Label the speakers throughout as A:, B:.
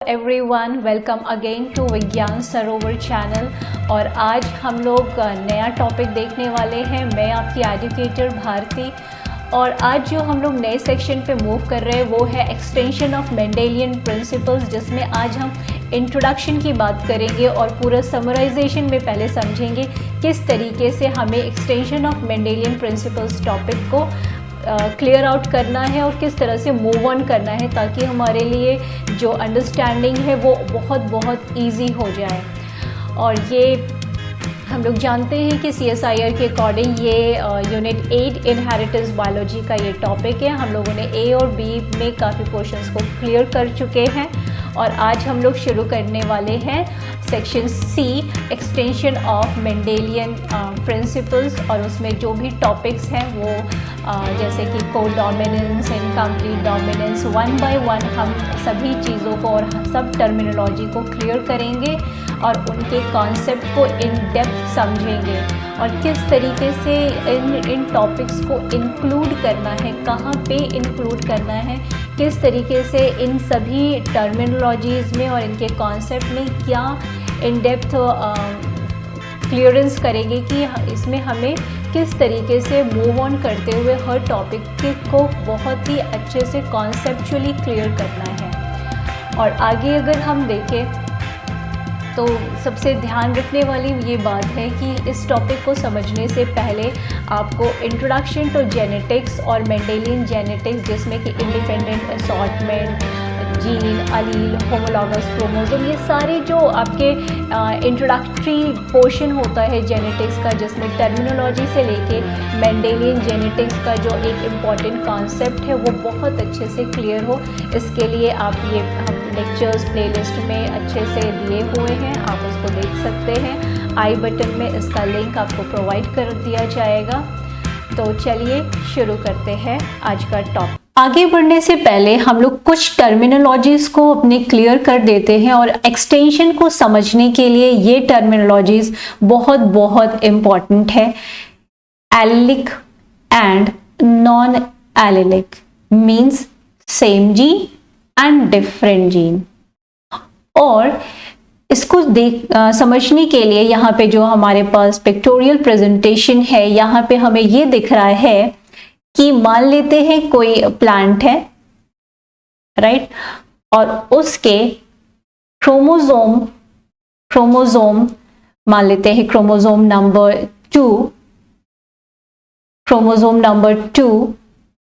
A: Everyone, welcome again to विज्ञान सरोवर channel. और आज हम लोग नया टॉपिक देखने वाले हैं। मैं आपकी एजुकेटर भारती, और आज जो हम लोग नए सेक्शन पे मूव कर रहे हैं वो है एक्सटेंशन ऑफ मेंडेलियन प्रिंसिपल्स, जिसमें आज हम इंट्रोडक्शन की बात करेंगे और पूरा समराइजेशन में पहले समझेंगे किस तरीके से हमें extension of Mendelian principles topic को क्लियर आउट करना है और किस तरह से मूव ऑन करना है, ताकि हमारे लिए जो अंडरस्टैंडिंग है वो बहुत ईजी हो जाए। और ये हम लोग जानते हैं कि CSIR के अकॉर्डिंग ये यूनिट 8 इनहेरिटेंस बायोलॉजी का ये टॉपिक है। हम लोगों ने A और B में काफ़ी क्वेश्चंस को क्लियर कर चुके हैं, और आज हम लोग शुरू करने वाले हैं section C, extension of Mendelian principles. और उसमें जो भी टॉपिक्स हैं वो जैसे कि को dominance, incomplete dominance, one by one हम सभी चीज़ों को और सब टर्मिनोलॉजी को क्लियर करेंगे और उनके कॉन्सेप्ट को इन डेप्थ समझेंगे, और किस तरीके से इन टॉपिक्स को इंक्लूड करना है, कहाँ पे इंक्लूड करना है, किस तरीके से इन सभी टर्मिनोलॉजीज़ में और इनके कॉन्सेप्ट में क्या इन डेप्थ क्लियरेंस करेंगे कि इसमें हमें किस तरीके से मूव ऑन करते हुए हर टॉपिक को बहुत ही अच्छे से कॉन्सेप्चुअली क्लियर करना है। और आगे अगर हम देखें तो सबसे ध्यान रखने वाली ये बात है कि इस टॉपिक को समझने से पहले आपको इंट्रोडक्शन टू जेनेटिक्स और मेंडेलियन जेनेटिक्स, जिसमें कि independent assortment, gene, allele, homologous chromosome, ये सारे जो आपके इंट्रोडक्टरी पोर्शन होता है जेनेटिक्स का, जिसमें टर्मिनोलॉजी से लेके मेंडेलियन जेनेटिक्स का जो एक इम्पॉर्टेंट कॉन्सेप्ट है वो बहुत अच्छे से क्लियर हो, इसके लिए आप ये हम लेक्चर्स प्लेलिस्ट में अच्छे से दिए हुए हैं, आप उसको देख सकते हैं। आई बटन में इसका लिंक आपको प्रोवाइड कर दिया जाएगा। तो चलिए शुरू करते हैं आज का टॉपिक। आगे बढ़ने से पहले हम लोग कुछ टर्मिनोलॉजीज को अपने क्लियर कर देते हैं, और एक्सटेंशन को समझने के लिए ये टर्मिनोलॉजीज बहुत इम्पॉर्टेंट है। Allylic and non allylic means same gene and different gene. और इसको समझने के लिए यहाँ पे जो हमारे पास पिक्टोरियल प्रेजेंटेशन है, यहाँ पे हमें ये दिख रहा है कि मान लेते हैं कोई प्लांट है, राइट, और उसके क्रोमोसोम मान लेते हैं क्रोमोसोम नंबर 2,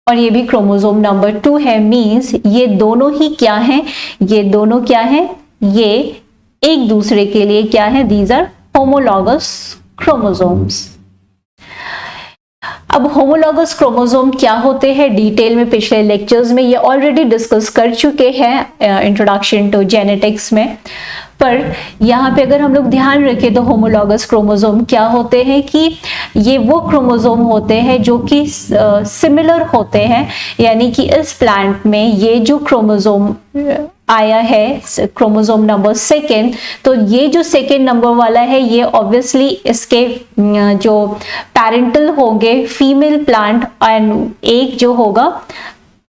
A: और ये भी क्रोमोसोम नंबर 2 है। मींस ये दोनों ही क्या हैं, ये दोनों क्या हैं, ये एक दूसरे के लिए क्या है, दीज आर होमोलॉगस क्रोमोसोम्स। अब होमोलॉगस क्रोमोसोम क्या होते हैं डिटेल में पिछले लेक्चर्स में ये ऑलरेडी डिस्कस कर चुके हैं इंट्रोडक्शन टू जेनेटिक्स में, पर यहाँ पे अगर हम लोग ध्यान रखें तो होमोलॉगस क्रोमोसोम क्या होते हैं कि ये वो क्रोमोसोम होते हैं जो कि सिमिलर होते हैं, यानी कि इस प्लांट में ये जो क्रोमोसोम आया है क्रोमोसोम नंबर 2, तो ये जो 2nd नंबर वाला है ये ऑब्वियसली इसके जो पेरेंटल होंगे फीमेल प्लांट, एंड एक जो होगा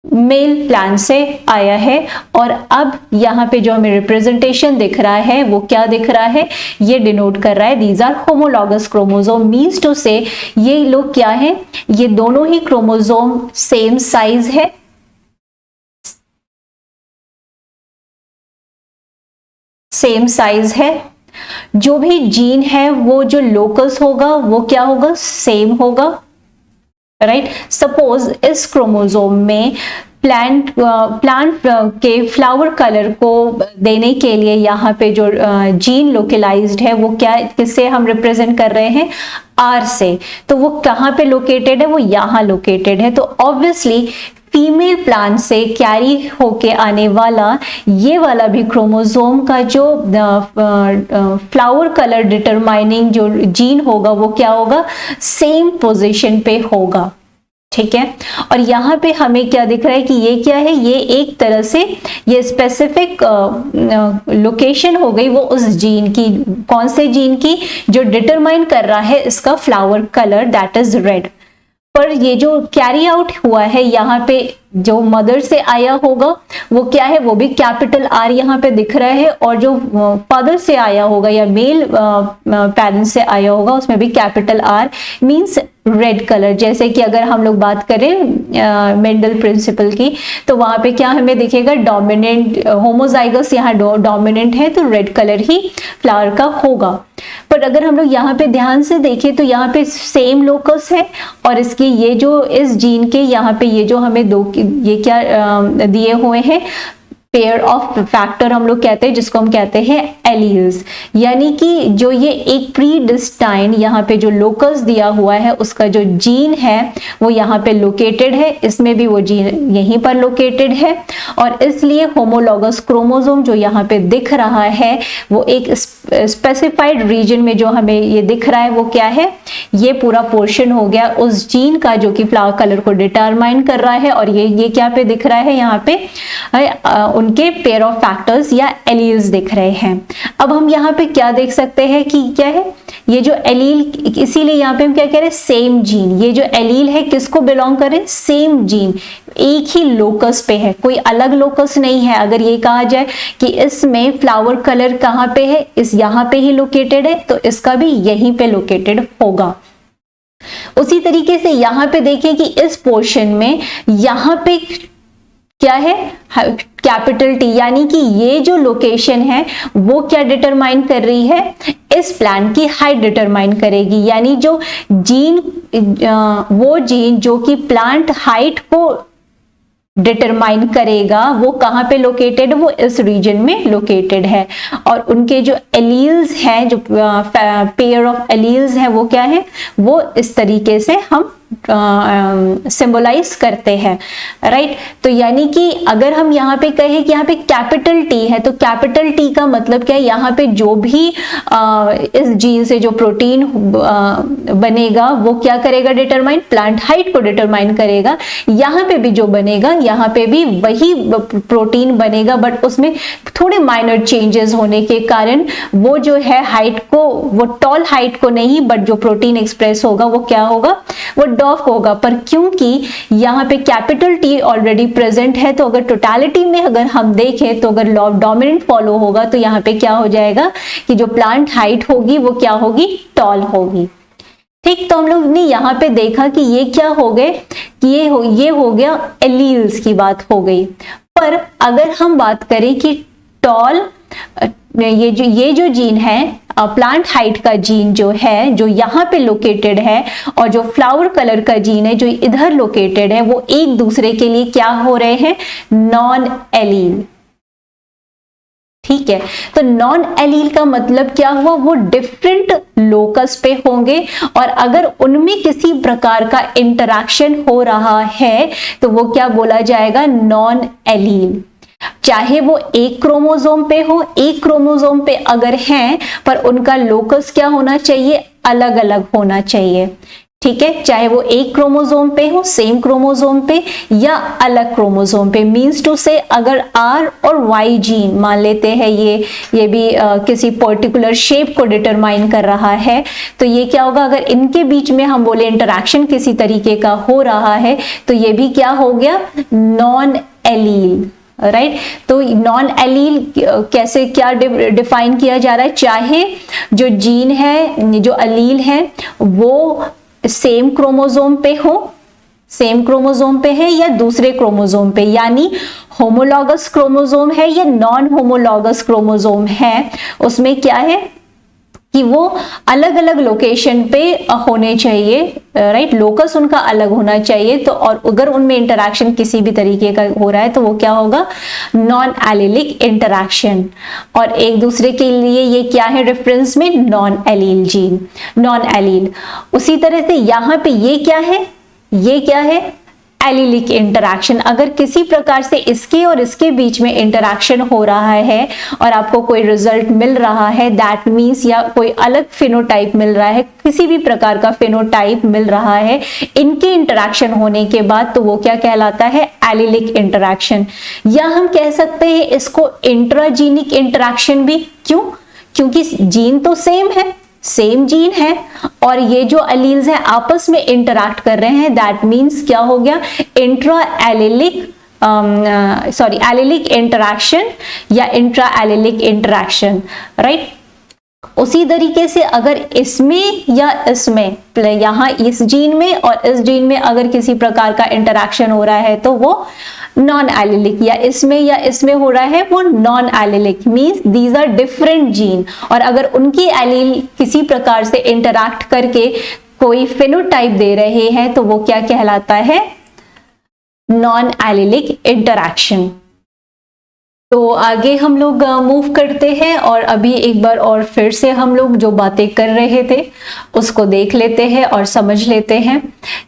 A: मेल प्लांट से आया है। और अब यहाँ पे जो हमें रिप्रेजेंटेशन दिख रहा है वो क्या दिख रहा है, ये डिनोट कर रहा है these are homologous chromosome. Means to say ये लोग क्या है, ये दोनों ही क्रोमोसोम सेम साइज है, जो भी जीन है वो जो लोकस होगा वो क्या होगा, सेम होगा, राइट। सपोज इस क्रोमोसोम में प्लांट के फ्लावर कलर को देने के लिए यहाँ पे जो जीन लोकेलाइज्ड है वो क्या, किससे हम रिप्रेजेंट कर रहे हैं, R से। तो वो कहाँ पे लोकेटेड है, वो यहाँ लोकेटेड है। तो ऑब्वियसली फीमेल प्लांट से कैरी होके आने वाला ये वाला भी क्रोमोसोम का जो फ्लावर कलर डिटरमाइनिंग जो जीन होगा वो क्या होगा, सेम पोजीशन पे होगा, ठीक है। और यहाँ पे हमें क्या दिख रहा है कि ये क्या है, ये एक तरह से ये स्पेसिफिक लोकेशन हो गई वो उस जीन की, कौन से जीन की, जो डिटरमाइन कर रहा है इसका flower colour, that is red. पर ये जो कैरी आउट हुआ है यहाँ पे जो मदर से आया होगा वो क्या है, वो भी कैपिटल आर यहाँ पे दिख रहा है, और जो फादर से आया होगा या मेल पेरेंट्स से आया होगा उसमें भी capital R, means red colour. जैसे कि अगर हम लोग बात करें मेंडल प्रिंसिपल की, तो वहां पे क्या हमें दिखेगा, डोमिनेंट होमोजाइगस यहाँ डोमिनेंट है तो रेड कलर ही फ्लावर का होगा। पर अगर हम लोग यहाँ पे ध्यान से देखें तो यहाँ पे सेम लोकस है, और इसकी ये जो इस जीन के यहाँ पे ये जो हमें दो ये क्या दिए हुए हैं, पेयर ऑफ फैक्टर हम लोग कहते हैं, जिसको हम कहते हैं एलील्स। यानी कि जो ये एक प्रीडिस्टाइन यहाँ पे जो लोकस दिया हुआ है उसका जो जीन है वो यहाँ पे लोकेटेड है, इसमें भी वो जीन यहीं पर लोकेटेड है, और इसलिए होमोलॉगस क्रोमोसोम जो यहाँ पे दिख रहा है वो एक स्पेसिफाइड रीजन में जो हमें ये दिख रहा है वो क्या है, ये पूरा पोर्शन हो गया उस जीन का जो कि फ्लावर कलर को डिटरमाइन कर रहा है। और ये क्या पे दिख रहा है, यहाँ पे उनके पेयर ऑफ फैक्टर्स या एलील्स दिख रहे हैं। अब हम यहाँ पे क्या देख सकते हैं कि क्या है, ये जो एलील, इसीलिए यहाँ पे हम क्या कह रहे हैं, सेम जीन। ये जो एलील है किसको बिलोंग करे, सेम जीन, एक ही लोकस पे है, कोई अलग लोकस नहीं है। अगर ये कहा जाए कि इसमें फ्लावर कलर कहाँ पे है, इस यहाँ पे ही लोकेटेड है, तो इसका भी यहीं पे लोकेटेड होगा। उसी तरीके से यहाँ पे देखें कि इस पोर्शन में यहाँ पे क्या है, कैपिटल टी, यानी कि ये जो लोकेशन है वो क्या डिटरमाइन कर रही है, इस प्लांट की हाइट डिटरमाइन करेगी। यानी जो जीन, वो जीन जो कि प्लांट हाइट को डिटरमाइन करेगा वो कहाँ पे लोकेटेड, वो इस रीजन में लोकेटेड है। और उनके जो एलील्स हैं, जो पेयर ऑफ एलील्स हैं वो क्या है, वो इस तरीके से हम सिंबलाइज करते हैं, राइट। तो यानी कि अगर हम यहाँ पे कहें कि यहाँ पे कैपिटल टी है, तो कैपिटल टी का मतलब क्या है, यहाँ पे जो भी इस जीन से जो प्रोटीन बनेगा वो क्या करेगा, डिटरमाइन, प्लांट हाइट को डिटरमाइन करेगा। यहाँ पे भी जो बनेगा, यहाँ पे भी वही प्रोटीन बनेगा, बट उसमें थोड़े माइनर चेंजेस होने के कारण वो जो है हाइट को, वो टॉल हाइट को नहीं, बट जो प्रोटीन एक्सप्रेस होगा वो क्या होगा, वो डॉफ होगा। पर क्योंकि यहाँ पे कैपिटल टी ऑलरेडी प्रेजेंट है, तो अगर टोटालिटी में अगर हम देखें तो अगर लॉ ऑफ डोमिनेंट फॉलो होगा तो यहाँ पे क्या हो जाएगा कि जो प्लांट हाइट होगी वो क्या होगी, टॉल होगी। ठीक, तो हम लोग ने यहाँ पे देखा कि ये क्या हो गए कि ये हो गया एलील्स की बात हो गई। पर अगर हम बात करें कि टॉल, ये जो जीन है, प्लांट हाइट का जीन जो है, जो यहाँ पे लोकेटेड है, और जो फ्लावर कलर का जीन है जो इधर लोकेटेड है, वो एक दूसरे के लिए क्या हो रहे हैं, नॉन एलील। ठीक है, तो नॉन एलील का मतलब क्या हुआ, वो डिफरेंट लोकस पे होंगे, और अगर उनमें किसी प्रकार का इंटरैक्शन हो रहा है तो वो क्या बोला जाएगा, नॉन एलील। चाहे वो एक क्रोमोसोम पे हो, एक क्रोमोसोम पे अगर हैं पर उनका लोकस क्या होना चाहिए, अलग अलग होना चाहिए। ठीक है, चाहे वो एक क्रोमोसोम पे हो, सेम क्रोमोसोम पे, या अलग क्रोमोसोम पे। मींस टू से अगर आर और वाई जीन मान लेते हैं, ये भी किसी पर्टिकुलर शेप को डिटरमाइन कर रहा है, तो ये क्या होगा, अगर इनके बीच में हम बोले इंटरैक्शन किसी तरीके का हो रहा है तो ये भी क्या हो गया, नॉन एलील, राइट। तो नॉन एलील कैसे, क्या डिफाइन किया जा रहा है, चाहे जो जीन है, जो एलील है वो सेम क्रोमोसोम पे हो, सेम क्रोमोसोम पे है या दूसरे क्रोमोसोम पे, यानी होमोलॉगस क्रोमोसोम है या नॉन होमोलॉगस क्रोमोसोम है, उसमें क्या है कि वो अलग अलग लोकेशन पे होने चाहिए, राइट। लोकस उनका अलग होना चाहिए। तो और अगर उनमें इंटरैक्शन किसी भी तरीके का हो रहा है तो वो क्या होगा, नॉन एलिलिक इंटरैक्शन। और एक दूसरे के लिए ये क्या है रेफरेंस में, non allele gene, non allele. उसी तरह से यहाँ पे ये क्या है, ये क्या है, एलिलिक इंटरैक्शन। अगर किसी प्रकार से इसके और इसके बीच में इंटरैक्शन हो रहा है और आपको कोई रिजल्ट मिल रहा है, दैट मीन्स, या कोई अलग फिनोटाइप मिल रहा है, किसी भी प्रकार का फिनोटाइप मिल रहा है इनके इंटरैक्शन होने के बाद, तो वो क्या कहलाता है, एलिलिक इंटरैक्शन। या हम कह सकते हैं इसको इंट्राजीनिक इंटरैक्शन भी। क्यों, क्योंकि जीन तो सेम है, सेम जीन है और ये जो एलील्स हैं आपस में इंटरैक्ट कर रहे हैं, दैट मीन्स क्या हो गया, इंट्रा एलिलिक एलिलिक इंटरैक्शन या इंट्रा एलिलिक इंटरैक्शन, राइट। उसी तरीके से अगर इसमें या इसमें, यहाँ इस जीन में और इस जीन में अगर किसी प्रकार का इंटरैक्शन हो रहा है तो वो नॉन एलिलिक, या इसमें हो रहा है वो non allelic, means these are different gene. और अगर उनकी एलील किसी प्रकार से इंटरैक्ट करके कोई फेनोटाइप दे रहे हैं तो वो क्या कहलाता है, नॉन एलिलिक इंटरैक्शन। तो आगे हम लोग मूव करते हैं और अभी एक बार और फिर से हम लोग जो बातें कर रहे थे उसको देख लेते हैं और समझ लेते हैं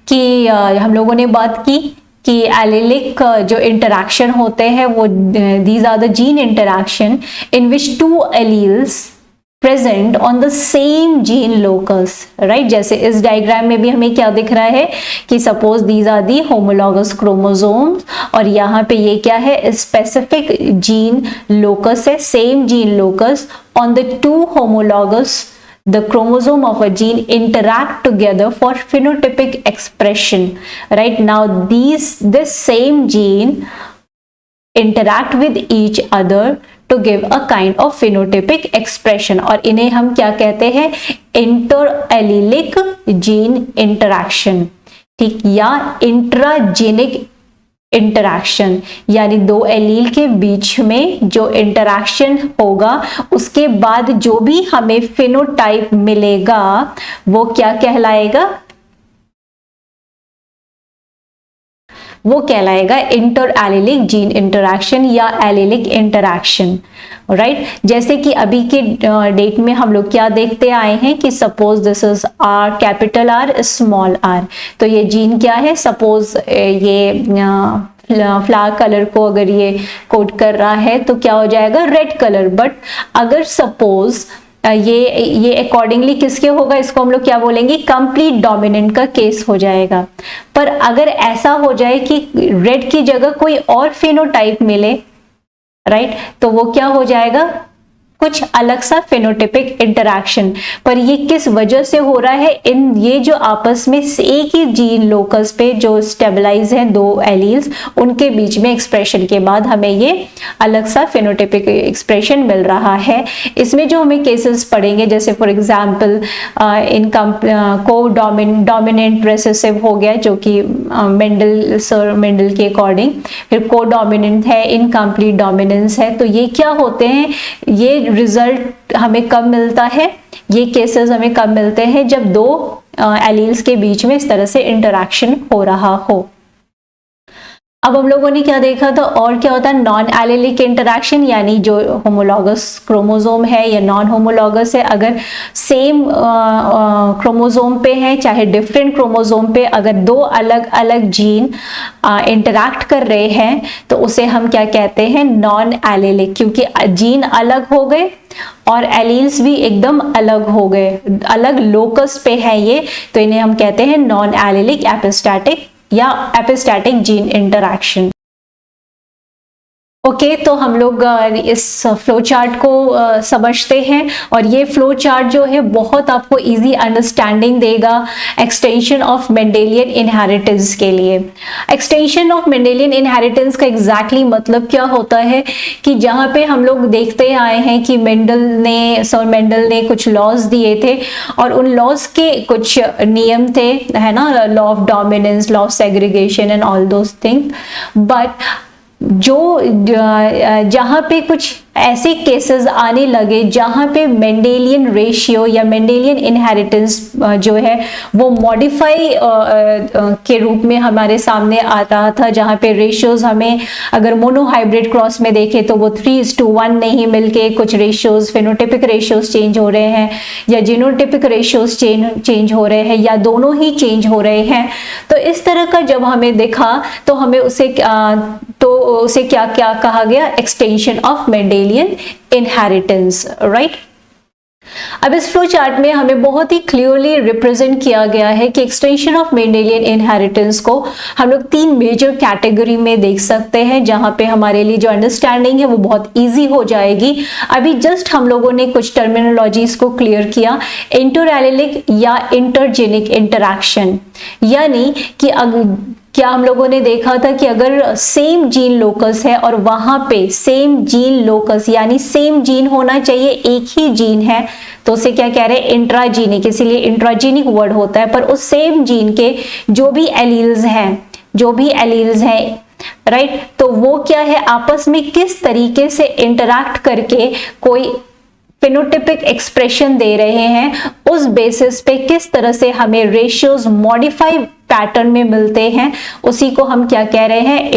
A: कि हम लोगों ने बात की कि एलिलिक जो इंटरैक्शन होते हैं वो these are the gene interaction in which two alleles present on the same gene locus, right. जैसे इस डायग्राम में भी हमें क्या दिख रहा है कि suppose these are the homologous chromosomes और यहाँ पे ये क्या है, स्पेसिफिक जीन लोकस है, same gene locus on the two homologous, the chromosome of a gene interact together for phenotypic expression, right. Now this same gene interact with each other to give a kind of phenotypic expression और इन्हें हम क्या कहते हैं, inter-allylic gene interaction, ठीक, या intragenic interaction, यानी दो एलील के बीच में जो इंटरैक्शन होगा उसके बाद जो भी हमें फिनोटाइप मिलेगा वो क्या कहलाएगा, वो कहलाएगा इंटर एलिलिक जीन इंटरैक्शन या एलिलिक इंटरैक्शन, राइट। जैसे कि अभी के डेट में हम लोग क्या देखते आए हैं कि suppose this is R, capital R small R, तो ये जीन क्या है, सपोज ये फ्लावर कलर को अगर ये कोट कर रहा है तो क्या हो जाएगा, रेड कलर। बट अगर सपोज ये अकॉर्डिंगली किसके होगा, इसको हम लोग क्या बोलेंगे, कंप्लीट डोमिनेंट का केस हो जाएगा। पर अगर ऐसा हो जाए कि रेड की जगह कोई और फेनोटाइप मिले, राइट, तो वो क्या हो जाएगा, कुछ अलग सा फेनोटाइपिक इंटरैक्शन। पर ये किस वजह से हो रहा है, इन ये जो आपस में एक ही जीन लोकस पे जो स्टेबलाइज हैं दो एलील्स, उनके बीच में एक्सप्रेशन के बाद हमें ये अलग सा फेनोटाइपिक एक्सप्रेशन मिल रहा है। इसमें जो हमें केसेस पढ़ेंगे, जैसे फॉर एग्जांपल इन को डोमिनेंट रेसेसिव हो गया जो कि मेंडल के अकॉर्डिंग, फिर को डोमिनेंट है, इनकम्प्लीट डोमिनेंस है। तो ये क्या होते हैं, ये रिजल्ट हमें कब मिलता है, ये केसेस हमें कब मिलते हैं, जब दो एलील्स के बीच में इस तरह से इंटरैक्शन हो रहा हो। अब हम लोगों ने क्या देखा था, और क्या होता है नॉन एलिलिक इंटरैक्शन, यानी जो होमोलॉगस क्रोमोसोम है या नॉन होमोलॉगस है, अगर सेम क्रोमोसोम पे है चाहे डिफरेंट क्रोमोसोम पे, अगर दो अलग अलग जीन इंटरैक्ट कर रहे हैं तो उसे हम क्या कहते हैं, नॉन एलिलिक, क्योंकि जीन अलग हो गए और एलील्स भी एकदम अलग हो गए, अलग लोकस पे है ये, तो इन्हें हम कहते हैं नॉन एलिलिक एपिस्टैटिक या एपिस्टैटिक जीन इंटरैक्शन। ओके, तो हम लोग इस फ्लो चार्ट को समझते हैं और ये फ्लो चार्ट जो है बहुत आपको इजी अंडरस्टैंडिंग देगा एक्सटेंशन ऑफ मेंडेलियन इनहेरिटेंस के लिए। एक्सटेंशन ऑफ मेंडेलियन इनहेरिटेंस का एग्जैक्टली मतलब क्या होता है कि जहाँ पे हम लोग देखते आए हैं कि सर मेंडल ने कुछ लॉज दिए थे और उन लॉज के कुछ नियम थे, है ना, law of dominance, law of segregation and all those things. But जहाँ पे कुछ ऐसे केसेस आने लगे जहाँ पे मेंडेलियन रेशियो या मेंडेलियन इनहेरिटेंस जो है वो मॉडिफाई के रूप में हमारे सामने आ रहा था, जहाँ पे रेशियोज हमें अगर मोनोहाइब्रिड क्रॉस में देखें तो वो 3:1 नहीं मिलके कुछ रेशियोज, फेनोटाइपिक रेशियोज चेंज हो रहे हैं या जीनोटाइपिक रेशियोज चेंज हो रहे हैं या दोनों ही चेंज हो रहे हैं। तो इस तरह का जब हमें दिखा तो हमें उसे क्या क्या कहा गया, extension of Mendelian inheritance, right. अब इस फ्लो चार्ट में हमें बहुत ही क्लियरली रिप्रेजेंट किया गया है कि एक्सटेंशन ऑफ मेंडेलियन इनहेरिटेंस को हम लोग 3 मेजर कैटेगरी में देख सकते हैं, जहां पे हमारे लिए जो अंडरस्टैंडिंग है वो बहुत इजी हो जाएगी। अभी जस्ट हम लोगों ने कुछ टर्मिनोलॉजीज को क्लियर किया। इंटर एलिलिक या इंटरजेनिक इंटरैक्शन, यानी कि क्या हम लोगों ने देखा था कि अगर सेम जीन लोकस है और वहां पे सेम जीन लोकस यानी सेम जीन होना चाहिए, एक ही जीन है, तो उसे क्या कह रहे हैं, इंट्राजीनिक, इसीलिए इंट्राजीनिक वर्ड होता है। पर उस सेम जीन के जो भी एलील्स हैं राइट, तो वो क्या है, आपस में किस तरीके से इंटरैक्ट करके कोई फिनोटिपिक एक्सप्रेशन दे रहे हैं, उस बेसिस पे किस तरह से हमें रेशियोज मॉडिफाई पैटर्न में मिलते हैं, उसी को हम क्या कह रहे हैं,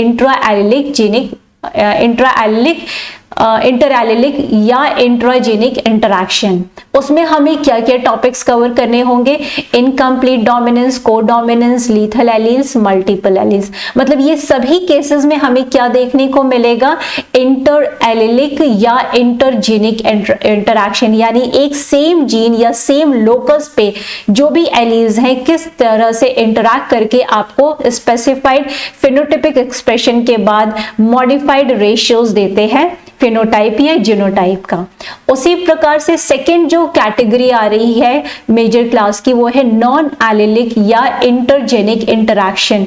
A: इंटरएलिलिक या इंट्राजेनिक इंटरैक्शन। उसमें हमें क्या क्या टॉपिक्स कवर करने होंगे, incomplete dominance, codominance, lethal alleles, multiple alleles. मतलब ये सभी केसेस में हमें क्या देखने को मिलेगा, इंटरएलिलिक या इंटरजेनिक इंटरैक्शन, यानी एक सेम जीन या सेम लोकस पे जो भी एलील्स हैं किस तरह से इंटरैक्ट करके आपको स्पेसिफाइड फिनोटिपिक एक्सप्रेशन के बाद मॉडिफाइड रेशियोज देते हैं फिनोटाइप या जीनोटाइप का। उसी प्रकार से सेकेंड जो कैटेगरी आ रही है मेजर क्लास की, वो है नॉन एलिलिक या इंटरजेनिक इंटरैक्शन।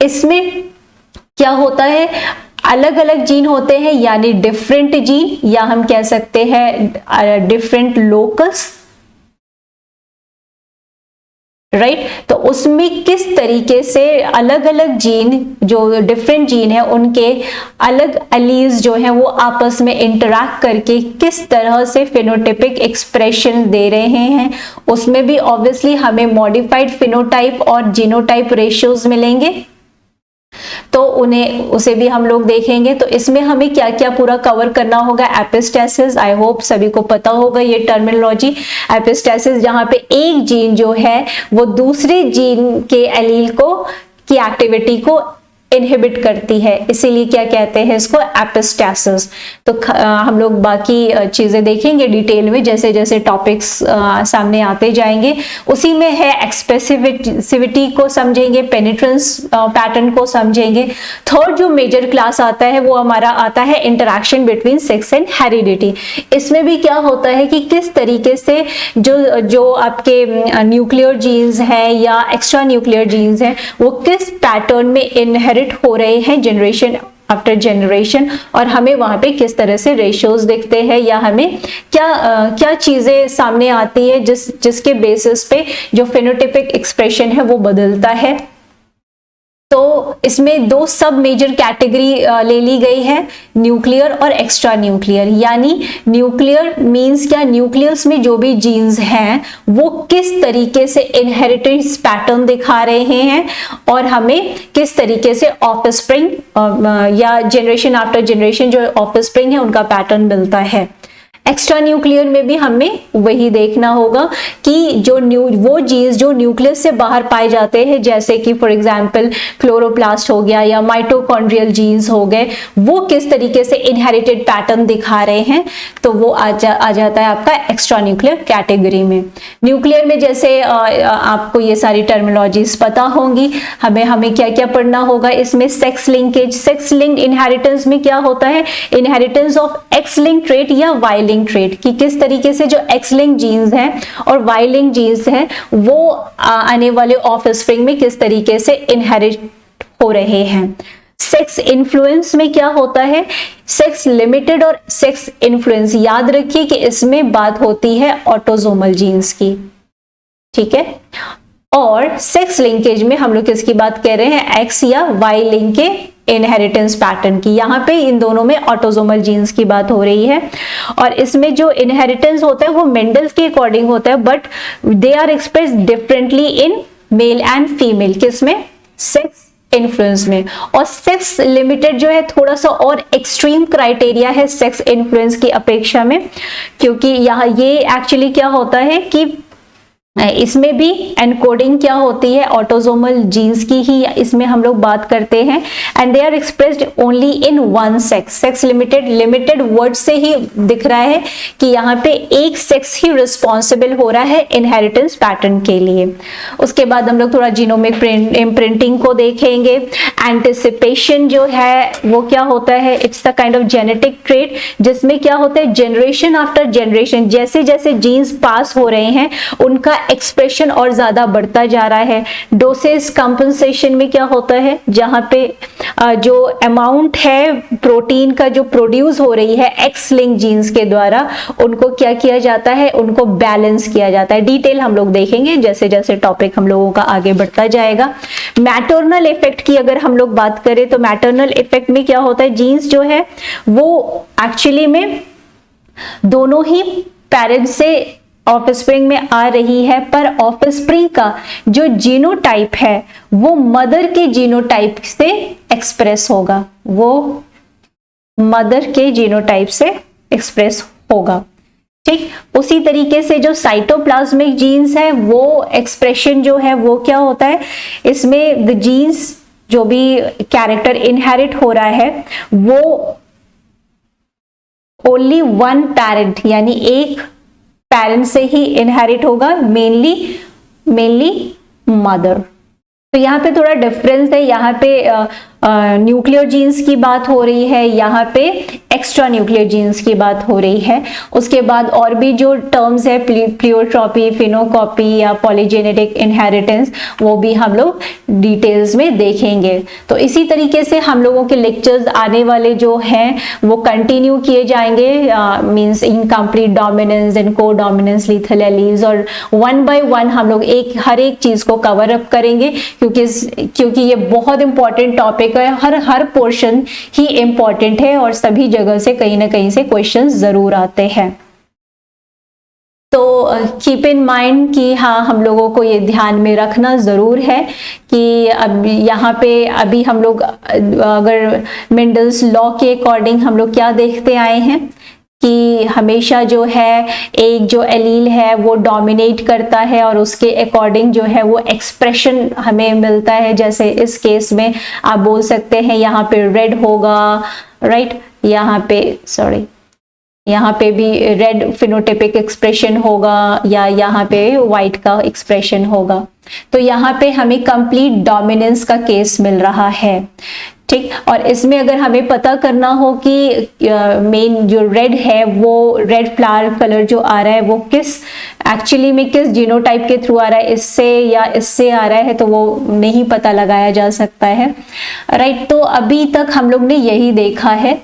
A: इसमें क्या होता है, अलग अलग जीन होते हैं, यानी डिफरेंट जीन, या हम कह सकते हैं डिफरेंट लोकस, राइट। तो उसमें किस तरीके से अलग अलग जीन, जो डिफरेंट जीन है, उनके अलग एलील्स जो है वो आपस में इंटरैक्ट करके किस तरह से फिनोटाइपिक एक्सप्रेशन दे रहे हैं, उसमें भी ऑब्वियसली हमें मॉडिफाइड फिनोटाइप और जीनोटाइप रेशियोज मिलेंगे, तो उसे भी हम लोग देखेंगे। तो इसमें हमें क्या क्या पूरा कवर करना होगा, एपिस्टेसिस, आई होप सभी को पता होगा ये टर्मिनोलॉजी। एपिस्टेसिस जहां पे एक जीन जो है वो दूसरे जीन के एलील की एक्टिविटी को इनहिबिट करती है, इसीलिए क्या कहते हैं इसको, एपिस्टेसिस। तो हम लोग बाकी चीजें देखेंगे डिटेल में जैसे जैसे टॉपिक्स सामने आते जाएंगे। उसी में है एक्सप्रेसिविटी को समझेंगे, पेनिट्रेंस पैटर्न को समझेंगे। थर्ड जो मेजर क्लास आता है वो हमारा आता है interaction between sex and heredity. इसमें भी क्या होता है कि किस तरीके से जो आपके न्यूक्लियर जीन्स हैं या एक्स्ट्रा न्यूक्लियर जीन्स हैं वो किस पैटर्न में इनहेरिट हो रहे हैं जनरेशन आफ्टर जनरेशन, और हमें वहां पे किस तरह से रेशियोज दिखते हैं, या हमें क्या चीजें सामने आती है जिसके बेसिस पे जो फिनोटाइपिक एक्सप्रेशन है वो बदलता है। तो इसमें 2 सब मेजर कैटेगरी ले ली गई है, न्यूक्लियर और एक्स्ट्रा न्यूक्लियर। यानी न्यूक्लियर मींस क्या, न्यूक्लियस में जो भी जीन्स हैं वो किस तरीके से इनहेरिटेंस पैटर्न दिखा रहे हैं और हमें किस तरीके से ऑफस्प्रिंग या जनरेशन आफ्टर जनरेशन जो ऑफस्प्रिंग है उनका पैटर्न मिलता है। एक्स्ट्रा न्यूक्लियर में भी हमें वही देखना होगा कि वो जीन्स जो न्यूक्लियस से बाहर पाए जाते हैं, जैसे कि फॉर एग्जांपल क्लोरोप्लास्ट हो गया या माइटोकॉन्ड्रियल जीन्स हो गए, वो किस तरीके से इनहेरिटेड पैटर्न दिखा रहे हैं, तो वो आ जाता है आपका एक्स्ट्रा न्यूक्लियर कैटेगरी में। न्यूक्लियर में जैसे आपको ये सारी टर्मिनोलॉजीज पता होंगी। हमें क्या क्या पढ़ना होगा इसमें, sex linkage, sex linked inheritance में क्या होता है, inheritance of x link trait या वाई लिंक ट्रेट, कि किस तरीके से जो एक्स लिंक जीन्स हैं और वाई लिंक जीन्स हैं वो आने वाले ऑफस्प्रिंग में किस तरीके से इनहेरिट हो रहे हैं। सेक्स इन्फ्लुएंस में क्या होता है, सेक्स लिमिटेड और सेक्स इन्फ्लुएंस, याद रखिए कि इसमें बात होती है ऑटोसोमल जीन्स की, ठीक है। और सेक्स लिंकेज में हम लोग किसकी बात कर रहे हैं, एक्स या वाई लिंक के इनहेरिटेंस पैटर्न की। यहाँ पे इन दोनों में ऑटोसोमल जीन्स की बात हो रही है। और इसमें जो इनहेरिटेंस होता है वो मेंडल्स के अकॉर्डिंग होता है, but they are express differently in male and female, किसमें, सेक्स इन्फ्लुएंस में। और सेक्स लिमिटेड जो है थोड़ा सा और एक्सट्रीम क्राइटेरिया है सेक्स इन्फ्लुएंस की अपेक्षा में, क्योंकि यहाँ ये एक्चुअली क्या होता है कि इसमें भी एनकोडिंग क्या होती है, ऑटोसोमल जीन्स की ही इसमें हम लोग बात करते हैं। And they are expressed only in one sex, sex limited word से ही दिख रहा है कि यहाँ पे एक सेक्स ही रिस्पॉन्सिबल हो रहा है इनहेरिटेंस पैटर्न के लिए। उसके बाद हम लोग थोड़ा जीनोमिक इम्प्रिंटिंग को देखेंगे। एंटिसिपेशन जो है वो क्या होता है, it's the kind of genetic trait जिसमें क्या होता है, जनरेशन आफ्टर जनरेशन जैसे जैसे जीन्स पास हो रहे हैं उनका एक्सप्रेशन और ज्यादा बढ़ता जा रहा है। डोसेस कंपनसेशन में क्या होता है, जहां पे जो अमाउंट है प्रोटीन का जो प्रोड्यूस हो रही है एक्स लिंक जीन्स के द्वारा, उनको क्या किया जाता है, उनको बैलेंस किया जाता है। डिटेल हम लोग देखेंगे जैसे जैसे टॉपिक हम लोगों का आगे बढ़ता जाएगा। मैटरनल इफेक्ट की अगर हम लोग बात करें तो मैटरनल इफेक्ट में क्या होता है, जीन्स जो है वो एक्चुअली में दोनों ही पेरेंट्स से ऑफस्प्रिंग में आ रही है, पर ऑफस्प्रिंग का जो जीनोटाइप है वो मदर के जीनोटाइप से एक्सप्रेस होगा, वो मदर के जीनोटाइप से एक्सप्रेस होगा। ठीक, उसी तरीके से जो साइटोप्लाज्मिक जीन्स है वो एक्सप्रेशन जो है वो क्या होता है, इसमें द जीन्स जो भी कैरेक्टर इनहेरिट हो रहा है वो ओनली वन पेरेंट यानी एक पेरेंट से ही इनहेरिट होगा, मेनली मदर। तो यहाँ पे थोड़ा डिफरेंस है, यहाँ पे न्यूक्लियर जीन्स की बात हो रही है, यहाँ पे एक्स्ट्रा न्यूक्लियर जीन्स की बात हो रही है। उसके बाद और भी जो टर्म्स है प्लियोट्रॉपी, फिनोकॉपी या पॉलीजेनेटिक इनहेरिटेंस, वो भी हम लोग डिटेल्स में देखेंगे। तो इसी तरीके से हम लोगों के लेक्चर्स आने वाले जो हैं वो कंटिन्यू किए जाएंगे, मींस इनकम्प्लीट डोमिनेंस एंड को डोमिनेंस लीथल एलील्स, और वन बाय वन हम लोग हर एक चीज को कवर अप करेंगे क्योंकि ये बहुत इंपॉर्टेंट टॉपिक है, हर पोर्शन ही इंपॉर्टेंट है और सभी जगह से कहीं ना कहीं से क्वेश्चंस जरूर आते हैं। तो कीप इन माइंड कि हाँ, हम लोगों को ये ध्यान में रखना ज़रूर है कि अब यहाँ पे अभी हम लोग अगर मेंडल्स लॉ के अकॉर्डिंग हम लोग क्या देखते आए हैं कि हमेशा जो है एक जो एलील है वो डोमिनेट करता है और उसके अकॉर्डिंग जो है वो एक्सप्रेशन हमें मिलता है। जैसे इस केस में आप बोल सकते हैं यहाँ पे रेड होगा, राइट, यहाँ पे भी रेड फिनोटाइपिक एक्सप्रेशन होगा या यहाँ पे व्हाइट का एक्सप्रेशन होगा। तो यहाँ पे हमें कंप्लीट डोमिनेंस का केस मिल रहा है। ठीक, और इसमें अगर हमें पता करना हो कि मेन जो रेड है वो रेड फ्लावर कलर जो आ रहा है वो एक्चुअली में किस जीनोटाइप के थ्रू आ रहा है, इससे या इससे आ रहा है, तो वो नहीं पता लगाया जा सकता है, राइट। तो अभी तक हम लोग ने यही देखा है,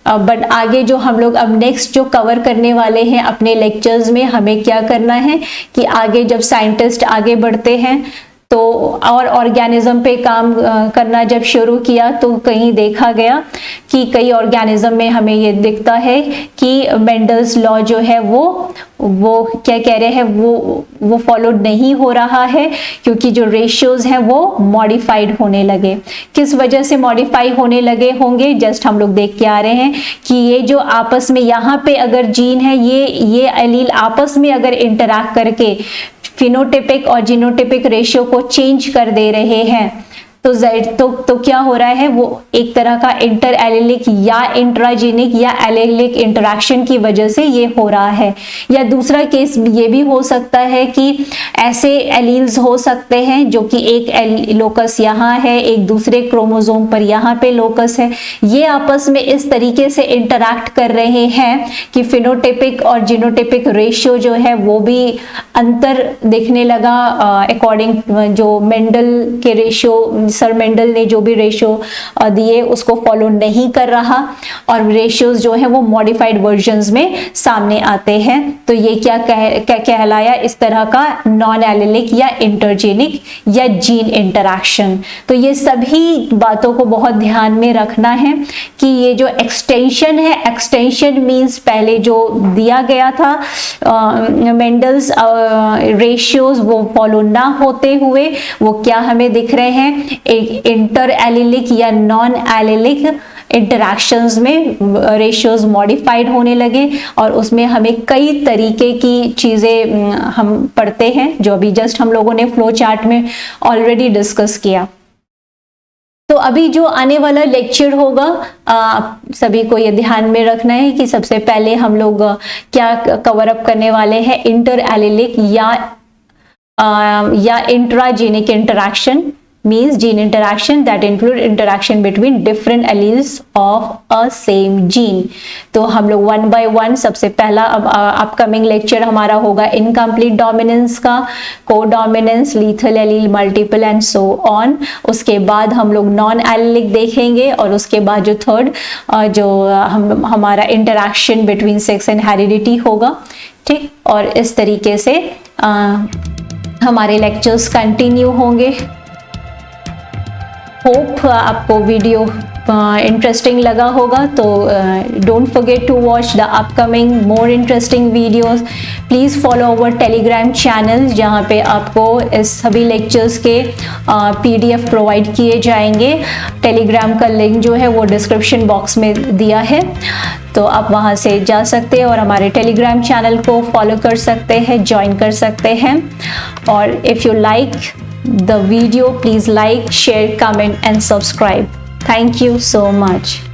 A: बट आगे जो हम लोग अब नेक्स्ट जो कवर करने वाले हैं अपने लेक्चर्स में, हमें क्या करना है कि आगे जब साइंटिस्ट आगे बढ़ते हैं तो और ऑर्गेनिज्म पे काम करना जब शुरू किया तो कहीं देखा गया कि कई ऑर्गेनिज्म में हमें ये दिखता है कि मेंडल्स लॉ जो है वो क्या कह रहे हैं, वो फॉलो नहीं हो रहा है क्योंकि जो रेशियोज हैं वो मॉडिफाइड होने लगे। किस वजह से मॉडिफाई होने लगे होंगे, जस्ट हम लोग देख के आ रहे हैं कि ये जो आपस में यहाँ पे अगर जीन है ये एलील आपस में अगर इंटरैक्ट करके फिनोटाइपिक और जीनोटाइपिक रेशियो को चेंज कर दे रहे हैं तो क्या हो रहा है, वो एक तरह का इंटर एलिलिक या इंट्राजीनिक या एलिलिक इंटरेक्शन की वजह से ये हो रहा है। या दूसरा केस ये भी हो सकता है कि ऐसे एलील्स हो सकते हैं जो कि एक लोकस यहाँ है, एक दूसरे क्रोमोसोम पर यहाँ पे लोकस है, ये आपस में इस तरीके से इंटरैक्ट कर रहे हैं कि फिनोटाइपिक और जीनोटाइपिक रेशियो जो है वो भी अंतर दिखने लगा अकॉर्डिंग जो मेंडल के रेशियो, सर मेंडल ने जो भी रेशियो दिए उसको फॉलो नहीं कर रहा और रेशियोज जो है वो मॉडिफाइड वर्जन्स में सामने आते हैं। तो ये क्या कहलाया, इस तरह का नॉन एलिलिक या इंटरजेनिक या जीन इंटरैक्शन। तो ये सभी बातों को बहुत ध्यान में रखना है कि ये जो एक्सटेंशन है, एक्सटेंशन मींस पहले जो दिया गया था मेंडल्स रेशियोज वो फॉलो ना होते हुए वो क्या हमें दिख रहे हैं, एक इंटर एलिलिक या नॉन एलिलिक इंटरैक्शंस में रेशियोज मॉडिफाइड होने लगे और उसमें हमें कई तरीके की चीज़ें हम पढ़ते हैं जो अभी जस्ट हम लोगों ने फ्लो चार्ट में ऑलरेडी डिस्कस किया। तो अभी जो आने वाला लेक्चर होगा सभी को ये ध्यान में रखना है कि सबसे पहले हम लोग क्या कवर अप करने वाले हैं, इंटर एलिलिक या intragenic interaction means gene interaction that include interaction between different alleles of a same gene। तो हम लोग वन बाय वन, सबसे पहला अपकमिंग लेक्चर हमारा होगा इनकम्प्लीट डोमिनेंस का, को dominance, lethal allele, multiple and so on. उसके बाद हम लोग नॉन एलिलिक देखेंगे और उसके बाद जो थर्ड जो हमारा interaction between sex and heredity होगा, ठीक। और इस तरीके से हमारे लेक्चर्स कंटिन्यू होंगे। होप आपको वीडियो इंटरेस्टिंग लगा होगा, तो don't forget to watch the upcoming more interesting videos. Please follow our Telegram channel जहाँ पे आपको इस सभी लेक्चर्स के PDF प्रोवाइड किए जाएंगे। टेलीग्राम का लिंक जो है वो डिस्क्रिप्शन बॉक्स में दिया है, तो आप वहाँ से जा सकते हैं और हमारे टेलीग्राम चैनल को फॉलो कर सकते हैं, ज्वाइन कर सकते हैं। और if you like the video, please like, share, comment and subscribe. Thank you so much.